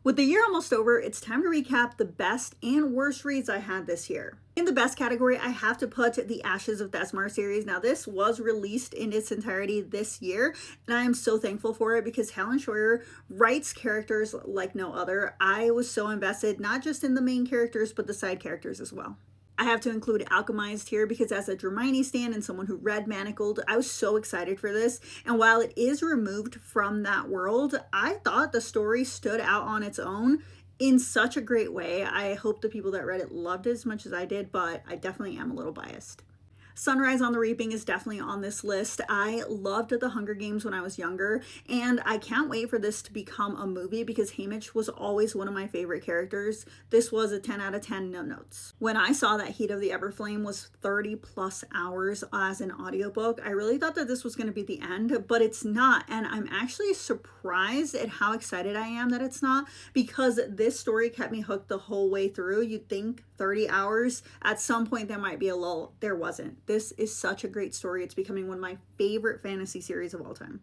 With the year almost over, it's time to recap the best and worst reads I had this year. In the best category, I have to put the Ashes of Thesamar series. Now, this was released in its entirety this year, and I am so thankful for it because Helen Scheuer writes characters like no other. I was so invested, not just in the main characters, but the side characters as well. I have to include Alchemized here because as a Hermione stan and someone who read Manacled, I was so excited for this. And while it is removed from that world, I thought the story stood out on its own in such a great way. I hope the people that read it loved it as much as I did, but I definitely am a little biased. Sunrise on the Reaping is definitely on this list. I loved the Hunger Games when I was younger, and I can't wait for this to become a movie because Haymitch was always one of my favorite characters. This was a 10 out of 10, no notes. When I saw that Heat of the Everflame was 30 plus hours as an audiobook, I really thought that this was going to be the end, but it's not, and I'm actually surprised at how excited I am that it's not because this story kept me hooked the whole way through. You'd think 30 hours, at some point there might be a lull. There wasn't. This is such a great story. It's becoming one of my favorite fantasy series of all time.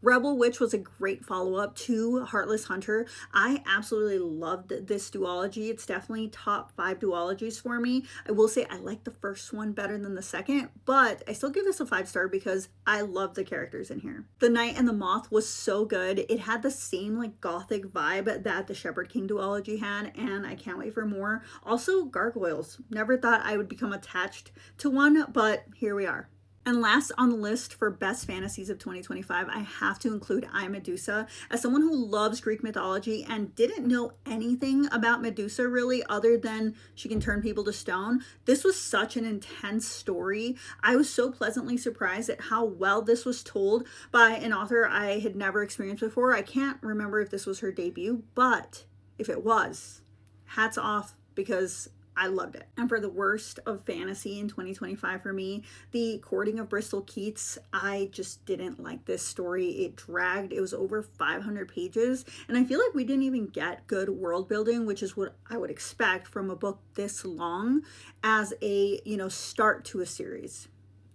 Rebel Witch was a great follow-up to Heartless Hunter. I absolutely loved this duology. It's definitely top 5 duologies for me. I will say I like the first one better than the second, but I still give this a 5-star because I love the characters in here. The Knight and the Moth was so good. It had the same like gothic vibe that the Shepherd King duology had, and I can't wait for more. Also, gargoyles. Never thought I would become attached to one, but here we are. And last on the list for best fantasies of 2025, I have to include I, Medusa. As someone who loves Greek mythology and didn't know anything about Medusa really other than she can turn people to stone, this was such an intense story. I was so pleasantly surprised at how well this was told by an author I had never experienced before. I can't remember if this was her debut, but if it was, hats off because I loved it. And for the worst of fantasy in 2025 for me, The Courting of Bristol Keats, I just didn't like this story. It dragged. It was over 500 pages. And I feel like we didn't even get good world building, which is what I would expect from a book this long as a, start to a series.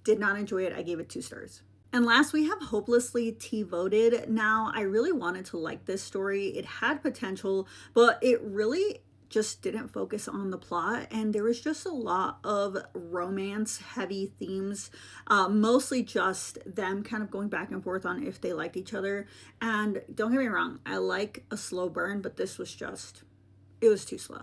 Did not enjoy it. I gave it 2 stars. And last, we have Hopelessly T-voted. Now, I really wanted to like this story. It had potential, but it really just didn't focus on the plot, and there was just a lot of romance heavy themes, mostly just them kind of going back and forth on if they liked each other. And don't get me wrong, I like a slow burn, but this was just, it was too slow.